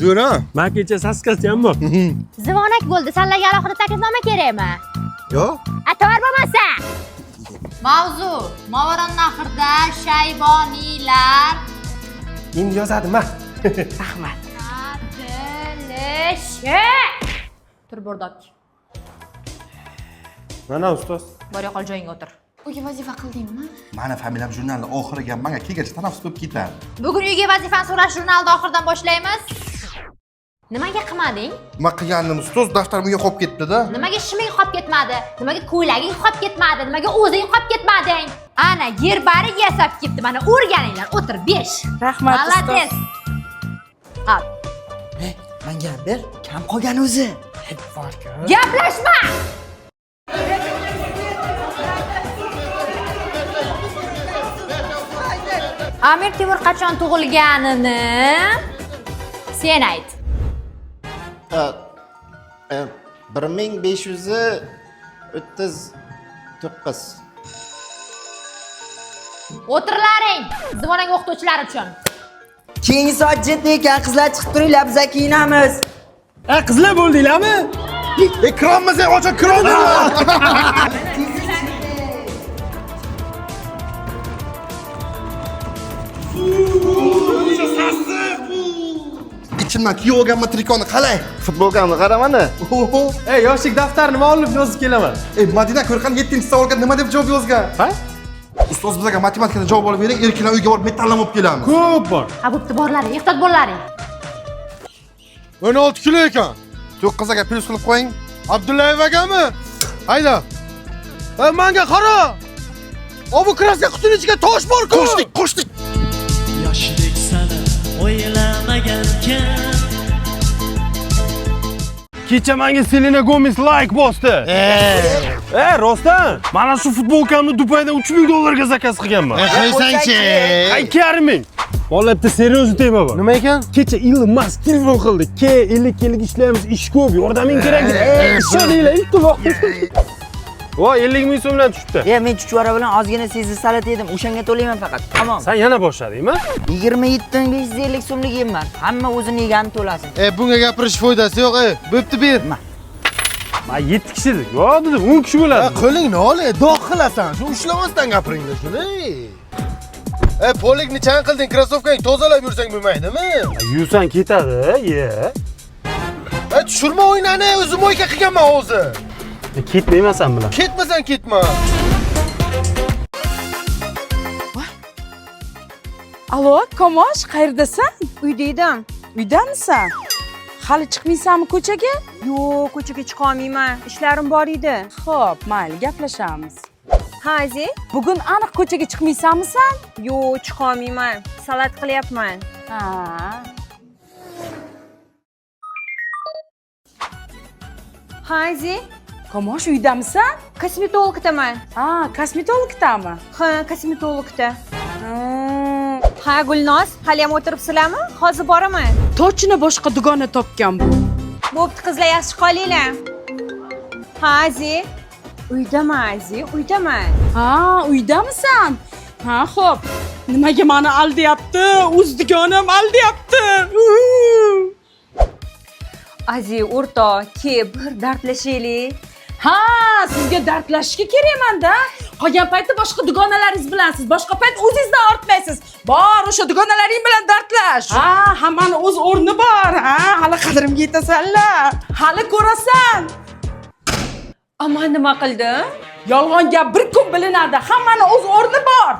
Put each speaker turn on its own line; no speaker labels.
Zo'r ha?
Men kecha saskasi ham bor.
Zivonak bo'ldi. Senlarga alohida taklifnoma kerakmi?
Yo'q.
Ator bo'lmasa. Mavzu: Movarounnahrda shayboniylar
Endi yozadim ha.
rahmat. Adilishi. Tur bordok.
Mana ustoz.
Bor yo'qol joyingga o'tir. Uyga vazifa qildingmi?
Mana familiyam jurnalda oxiriga menga kelgach tanaffus bo'lib ketadi.
Bugun uyga vazifani so'rash jurnalida oxirdan boshlaymiz. Nimaga qilmading?
Nima qilganim ustoz daftarim uyga qolib ketdi-da.
Nimaga shiming qolib ketmadi? Nimaga ko'ylaging qolib ketmadi? Nimaga o'zing qolib ketmading? Ana yerbarig yasab ketdi. Mana o'rganinglar. O'tir 5.
Rahmat ustoz.
Malades. Al.
Menga ber, kam qolgan o'zi.
Gaplashma. Amir Temur qachon tug'ilganini sen ayt.
1539.
O'tirlaring. Zivonaga o'qituvchilar uchun.
Keyingi soat 7 ekan, qizlar chiqib turinglar, biz kiyinamiz.
Qizlar bo'ldinglarmi?
Ekranimizni ochib kiroldi. Ichimdan kiyib olgan matrikonni qalay?
Futbolkamni qaramani.
Ey, yoshlik daftarini olib yozib kelaman.
Madina ko'rqan 7-savolga nima deb javob yozgan?
Ha?
Ustoz bizga matematikada javob olib bering, erkaklar uyga borib metallam olib kelamiz.
Ko'p bor.
Ha, bo'pti, borlaring, ehtiyot bo'llaring.
16 kilo ekan. 9 ga plus qilib qo'ying.
Abdullayevagami? Hayda. Menga qara. Bu kraska qutining ichiga tosh bor-ku.
Qo'shdik.
Yoshlik sana o'ylamagankan.
Kecha menga Selena Gomez like bosdi. Rostdan? Mana shu futbolkamni Dubayda $3000 ga zakaz qilganman.
Qo'ysang-chi.
Ay, 2,5 Holatda seriyoz tema bor. Nima ekan? Kecha Elon Musk telefon qildi. 50 yillik ishlaymiz, ish ko'p, yordaming kerak. Ishoninglar, iltimos. 50 ming so'mdan tushibdi.
Men chuchvara bilan ozgina sezdi salat yedim, o'shanga to'layman faqat. Tamom.
Sen yana boshladingmi?
27,550 so'mlik yeyman. Hamma o'zini yeganini to'lasin.
Bunga gapirish foydasi yo'q, bo'pti ber.
Men 7 kishi edik. Yo, dedim 10 kishi bo'ladi.
Qo'lingni ol, dog' qilasan. Shu ushlamasdan gapiringlar shuni. Polikni chan qilding, krossovkang tozalab yursang bo'lmaydimi?
Yursan ketadi, ye.
Tushirma o'ynani, o'zim o'yga qilganman hozir.
Ketmayman sen bilan.
Ketmasan ketma.
Alo, Komosh, qayerdasan?
Uyda edim.
Uydamisan? Hali chiqmaysanmi ko'chaga?
Yo'q, ko'chaga chiqa olmayman. Ishlarim bor edi.
Xo'p, mayli, gaplashamiz.
Ha, Aziz?
Bugun aniq ko'chaga chiqmaysanmi sen?
Yo'q, chiqa olmayman. Salat qilyapman.
Ha.
Ha, Aziz?
Komosh, uydamisan?
Kosmetologdaman.
Ha, kosmetologdami?
Ha, kosmetologda. Ha, Gulnoz, hali ham o'tiribsizlarmi? Hozir boraman.
Tochini boshqa dugona topgan bu.
Bo'pti, qizlar, yaxshi qolinglar. Ha, Aziz? Uydaman, Aziz, uydaman.
Ha, uydamisan? Ha, xo'p. Nimaga meni aldayapti? O'z dugonim aldayapti.
Aziz, o'rtoq, ke bir dardlashaylik.
Ha, sizga dardlashishga kerakman-da. Qolgan paytda boshqa dugonalaringiz bilansiz, boshqa payt o'zingizdan ortmaysiz. Bor, o'sha dugonalaring bilan dardlash. Ha, hammani o'z o'rni bor. Ha, hali qadrimga yetasanlar. Hali ko'rasan.
Ammo nima qildim?
Yolg'on gap bir kun bilinadi. Hammani o'z o'rni bor.